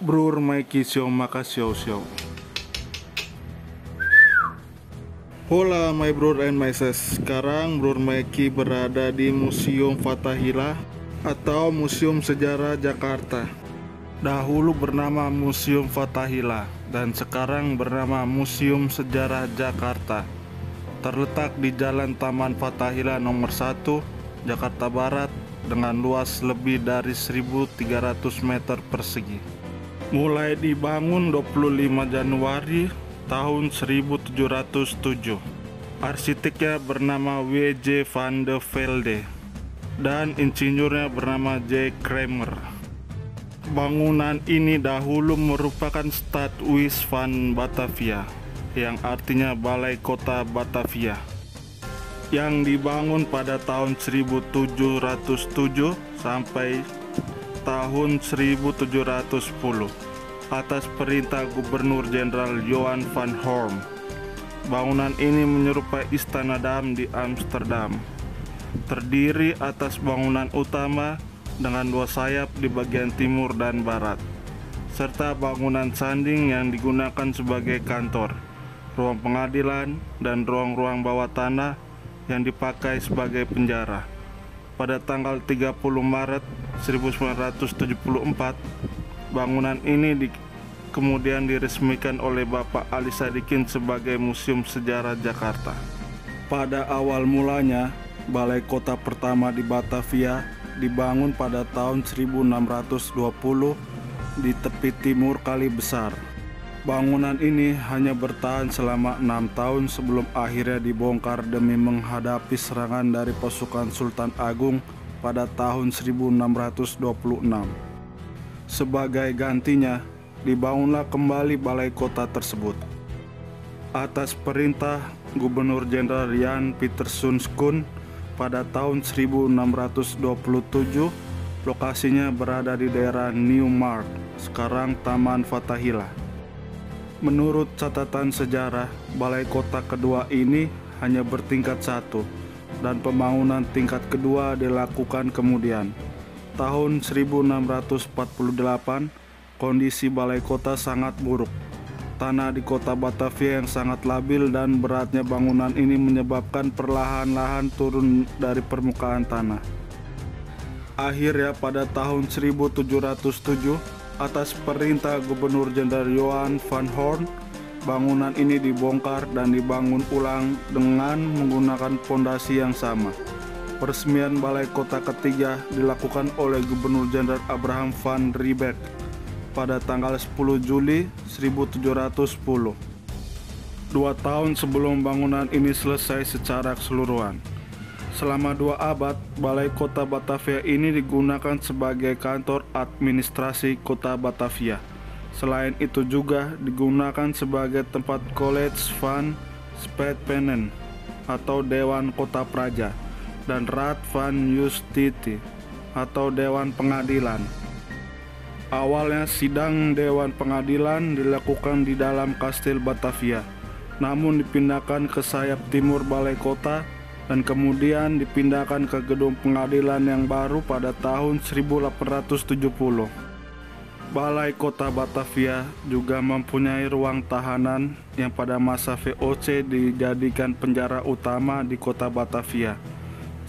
Bror Mikey Xiao Maka Xiao Xiao. Hola my brother and my sis. Sekarang Bror Mikey berada di Museum Fathahillah atau Museum Sejarah Jakarta. Dahulu bernama Museum Fathahillah dan sekarang bernama Museum Sejarah Jakarta. Terletak di Jalan Taman Fathahillah nomor 1, Jakarta Barat, dengan luas lebih dari 1.300 meter persegi. Mulai dibangun 25 Januari tahun 1707. Arsiteknya bernama W.J. van de Velde dan insinyurnya bernama J. Kramer. Bangunan ini dahulu merupakan Stadhuis van Batavia, yang artinya Balai Kota Batavia, yang dibangun pada tahun 1707 sampai tahun 1710 atas perintah Gubernur Jenderal Johan van Horn. Bangunan ini menyerupai Istana Dam di Amsterdam. Terdiri atas bangunan utama dengan 2 sayap di bagian timur dan barat, serta bangunan sanding yang digunakan sebagai kantor, ruang pengadilan, dan ruang-ruang bawah tanah yang dipakai sebagai penjara. Pada tanggal 30 Maret 1974, bangunan ini kemudian diresmikan oleh Bapak Ali Sadikin sebagai Museum Sejarah Jakarta. Pada awal mulanya, Balai Kota pertama di Batavia dibangun pada tahun 1620 di tepi timur Kali Besar. Bangunan ini hanya bertahan selama 6 tahun sebelum akhirnya dibongkar demi menghadapi serangan dari pasukan Sultan Agung pada tahun 1626. Sebagai gantinya, dibangunlah kembali balai kota tersebut. Atas perintah Gubernur Jenderal Jan Pieterszoon pada tahun 1627, lokasinya berada di daerah Nieuwmarkt, sekarang Taman Fathahillah. Menurut catatan sejarah, balai kota kedua ini hanya bertingkat 1 dan pembangunan tingkat kedua dilakukan kemudian. Tahun 1648, kondisi balai kota sangat buruk. Tanah di kota Batavia yang sangat labil dan beratnya bangunan ini menyebabkan perlahan-lahan turun dari permukaan tanah. Akhirnya pada tahun 1707, atas perintah Gubernur Jenderal Johan van Horn, bangunan ini dibongkar dan dibangun ulang dengan menggunakan fondasi yang sama. Peresmian balai kota ketiga dilakukan oleh Gubernur Jenderal Abraham van Riebeeck pada tanggal 10 Juli 1710, 2 tahun sebelum bangunan ini selesai secara keseluruhan. Selama 2 abad, Balai Kota Batavia ini digunakan sebagai kantor administrasi Kota Batavia. Selain itu juga digunakan sebagai tempat College van Spijtpenen atau Dewan Kota Praja dan Raad van Justitie atau Dewan Pengadilan. Awalnya sidang Dewan Pengadilan dilakukan di dalam Kastil Batavia, namun dipindahkan ke sayap timur Balai Kota dan kemudian dipindahkan ke gedung pengadilan yang baru pada tahun 1870. Balai Kota Batavia juga mempunyai ruang tahanan yang pada masa VOC dijadikan penjara utama di Kota Batavia.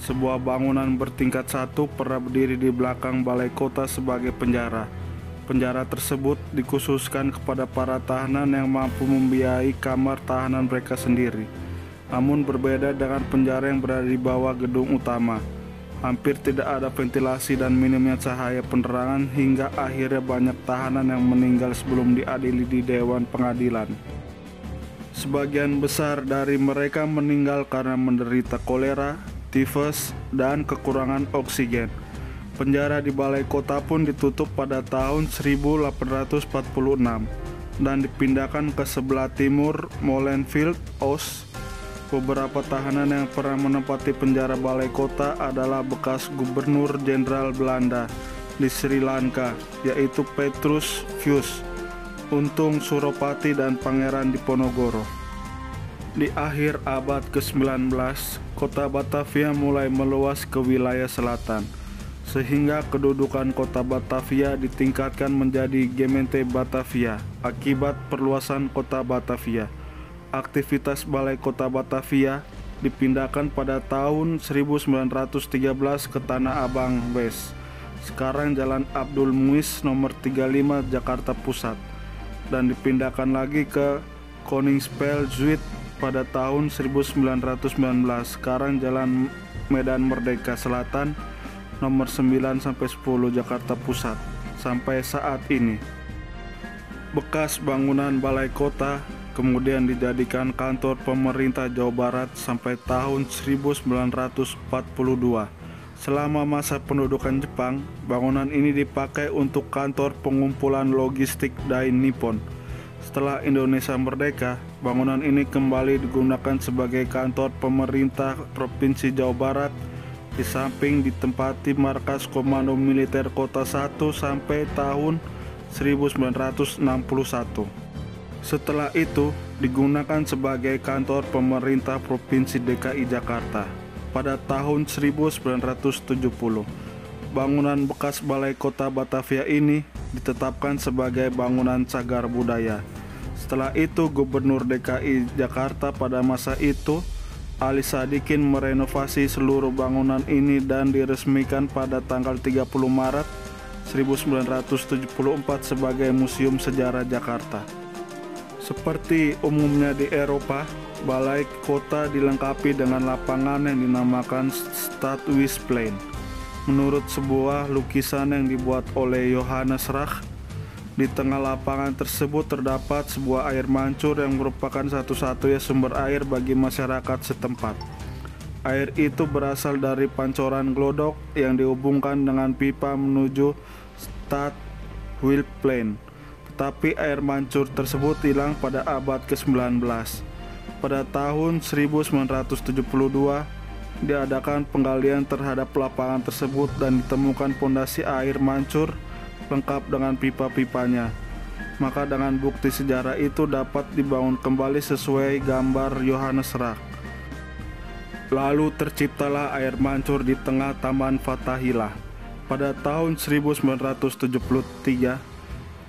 Sebuah bangunan bertingkat 1 pernah berdiri di belakang Balai Kota sebagai penjara. Penjara tersebut dikhususkan kepada para tahanan yang mampu membiayai kamar tahanan mereka sendiri. Namun berbeda dengan penjara yang berada di bawah gedung utama. Hampir tidak ada ventilasi dan minimnya cahaya penerangan hingga akhirnya banyak tahanan yang meninggal sebelum diadili di Dewan Pengadilan. Sebagian besar dari mereka meninggal karena menderita kolera, tifus, dan kekurangan oksigen. Penjara di Balai Kota pun ditutup pada tahun 1846 dan dipindahkan ke sebelah timur Molenfield, Oost. Beberapa tahanan yang pernah menempati penjara Balai Kota adalah bekas Gubernur Jenderal Belanda di Sri Lanka, yaitu Petrus Fus, Untung Suropati, dan Pangeran Diponegoro. Di akhir abad ke-19, kota Batavia mulai meluas ke wilayah selatan. sehingga kedudukan kota Batavia ditingkatkan menjadi Gemeente Batavia akibat perluasan kota Batavia. Aktivitas Balai Kota Batavia dipindahkan pada tahun 1913 ke Tanah Abang West, sekarang Jalan Abdul Muiz nomor 35 Jakarta Pusat, dan dipindahkan lagi ke Koningspel Zuid pada tahun 1919, sekarang Jalan Medan Merdeka Selatan nomor 9-10 Jakarta Pusat. Sampai saat ini bekas bangunan Balai Kota kemudian dijadikan kantor pemerintah Jawa Barat sampai tahun 1942. Selama masa pendudukan Jepang, bangunan ini dipakai untuk kantor pengumpulan logistik Dai Nippon. Setelah Indonesia merdeka, bangunan ini kembali digunakan sebagai kantor pemerintah Provinsi Jawa Barat, di samping ditempati markas Komando Militer Kota 1 sampai tahun 1961. Setelah itu digunakan sebagai kantor pemerintah Provinsi DKI Jakarta. Pada tahun 1970, bangunan bekas Balai Kota Batavia ini ditetapkan sebagai bangunan cagar budaya. Setelah itu Gubernur DKI Jakarta pada masa itu, Ali Sadikin, merenovasi seluruh bangunan ini dan diresmikan pada tanggal 30 Maret 1974 sebagai Museum Sejarah Jakarta. Seperti umumnya di Eropa, Balai Kota dilengkapi dengan lapangan yang dinamakan Stadhuisplein. Menurut sebuah lukisan yang dibuat oleh Johannes Rach, di tengah lapangan tersebut terdapat sebuah air mancur yang merupakan satu-satunya sumber air bagi masyarakat setempat. Air itu berasal dari pancoran glodok yang dihubungkan dengan pipa menuju Stadhuisplein. Tetapi air mancur tersebut hilang pada abad ke-19. Pada tahun 1972 diadakan penggalian terhadap lapangan tersebut dan ditemukan pondasi air mancur lengkap dengan pipa-pipanya. Maka dengan bukti sejarah itu dapat dibangun kembali sesuai gambar Johannes Rach. Lalu terciptalah air mancur di tengah Taman Fathahillah. Pada tahun 1973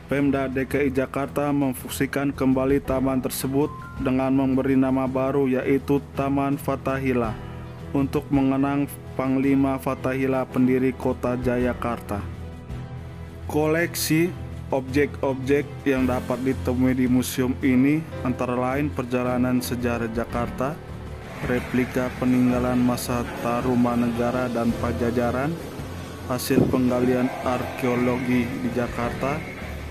Pemda DKI Jakarta memfungsikan kembali taman tersebut dengan memberi nama baru yaitu Taman Fathahillah untuk mengenang Panglima Fathahillah, pendiri kota Jayakarta. Koleksi objek-objek yang dapat ditemui di museum ini antara lain perjalanan sejarah Jakarta, replika peninggalan masa Tarumanegara dan Pajajaran, hasil penggalian arkeologi di Jakarta,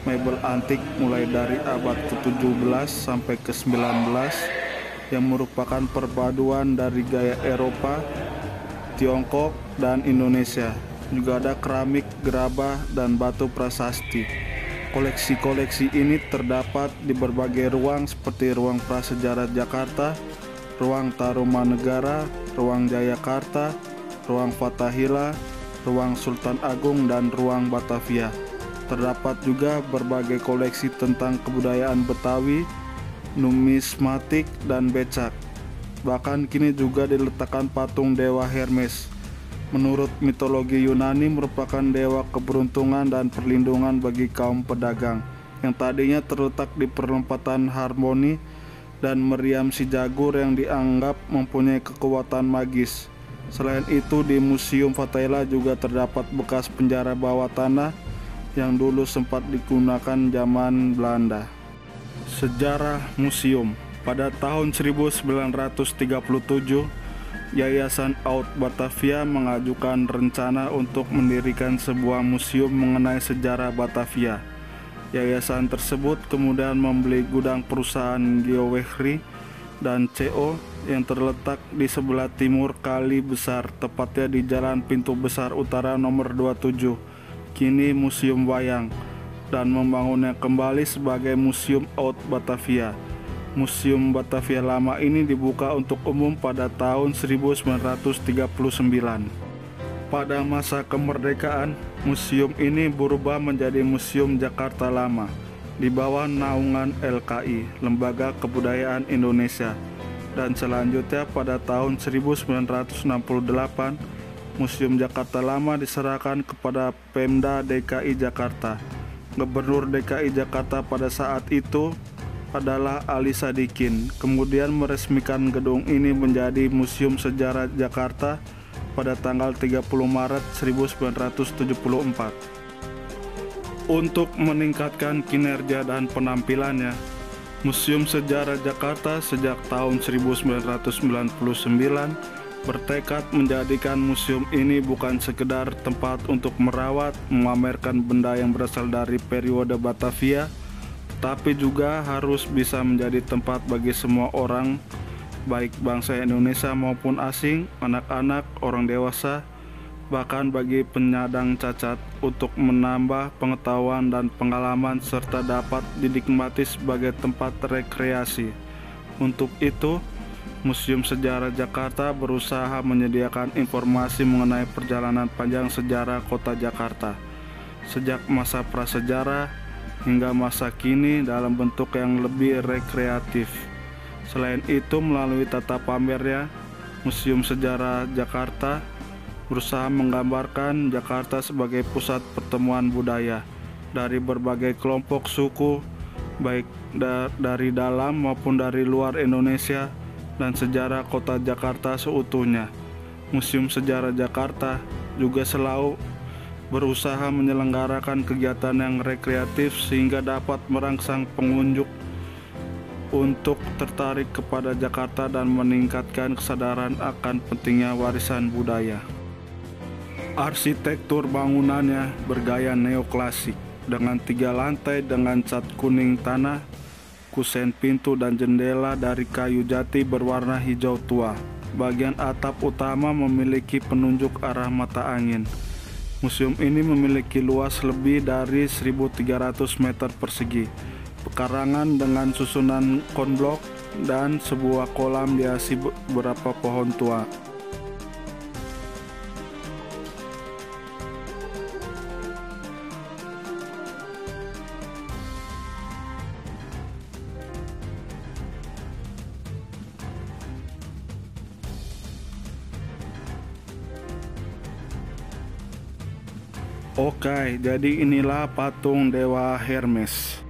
mebel antik mulai dari abad ke-17 sampai ke-19 yang merupakan perpaduan dari gaya Eropa, Tiongkok, dan Indonesia. Juga ada keramik, gerabah, dan batu prasasti. Koleksi-koleksi ini terdapat di berbagai ruang seperti ruang prasejarah Jakarta, ruang Tarumanegara, ruang Jayakarta, ruang Fathahillah, ruang Sultan Agung, dan ruang Batavia. Terdapat juga berbagai koleksi tentang kebudayaan Betawi, numismatik, dan becak. Bahkan kini juga diletakkan patung Dewa Hermes. Menurut mitologi Yunani merupakan dewa keberuntungan dan perlindungan bagi kaum pedagang, yang tadinya terletak di perempatan Harmoni dan Meriam si Jagur yang dianggap mempunyai kekuatan magis. Selain itu di Museum Fathahillah juga terdapat bekas penjara bawah tanah yang dulu sempat digunakan zaman Belanda. Sejarah museum. Pada tahun 1937, Yayasan Oud Batavia mengajukan rencana untuk mendirikan sebuah museum mengenai sejarah Batavia. Yayasan tersebut kemudian membeli gudang perusahaan Geowehry dan CO yang terletak di sebelah timur Kali Besar, tepatnya di Jalan Pintu Besar Utara nomor 27, kini Museum Wayang, dan membangunnya kembali sebagai Museum Oud Batavia. Museum Batavia lama ini dibuka untuk umum pada tahun 1939. Pada masa kemerdekaan, museum ini berubah menjadi Museum Jakarta Lama di bawah naungan LKI, Lembaga Kebudayaan Indonesia, dan selanjutnya pada tahun 1968 Museum Jakarta Lama diserahkan kepada Pemda DKI Jakarta. Gubernur DKI Jakarta pada saat itu adalah Ali Sadikin, kemudian meresmikan gedung ini menjadi Museum Sejarah Jakarta pada tanggal 30 Maret 1974. Untuk meningkatkan kinerja dan penampilannya, Museum Sejarah Jakarta sejak tahun 1999 bertekad menjadikan museum ini bukan sekedar tempat untuk merawat, memamerkan benda yang berasal dari periode Batavia, tapi juga harus bisa menjadi tempat bagi semua orang, baik bangsa Indonesia maupun asing, anak-anak, orang dewasa, bahkan bagi penyandang cacat, untuk menambah pengetahuan dan pengalaman serta dapat dinikmati sebagai tempat rekreasi. Untuk itu, Museum Sejarah Jakarta berusaha menyediakan informasi mengenai perjalanan panjang sejarah kota Jakarta, sejak masa prasejarah hingga masa kini dalam bentuk yang lebih rekreatif. Selain itu, melalui tata pamernya, Museum Sejarah Jakarta berusaha menggambarkan Jakarta sebagai pusat pertemuan budaya dari berbagai kelompok suku, baik dari dalam maupun dari luar Indonesia, dan sejarah kota Jakarta seutuhnya. Museum Sejarah Jakarta juga selalu berusaha menyelenggarakan kegiatan yang rekreatif sehingga dapat merangsang pengunjung untuk tertarik kepada Jakarta dan meningkatkan kesadaran akan pentingnya warisan budaya. Arsitektur bangunannya bergaya neoklasik dengan 3 lantai dengan cat kuning tanah, kusen pintu dan jendela dari kayu jati berwarna hijau tua. Bagian atap utama memiliki penunjuk arah mata angin. Museum ini memiliki luas lebih dari 1.300 meter persegi, pekarangan dengan susunan konblok, dan sebuah kolam dihiasi beberapa pohon tua. Oke, jadi inilah patung Dewa Hermes.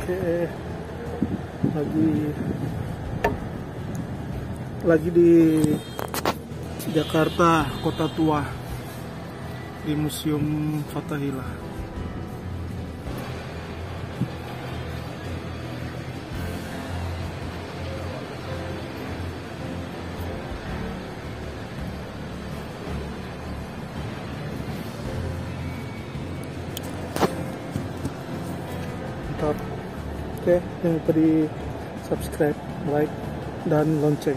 Oke, lagi di Jakarta Kota Tua di Museum Fathahillah. Oke, jangan lupa di subscribe, like, dan lonceng.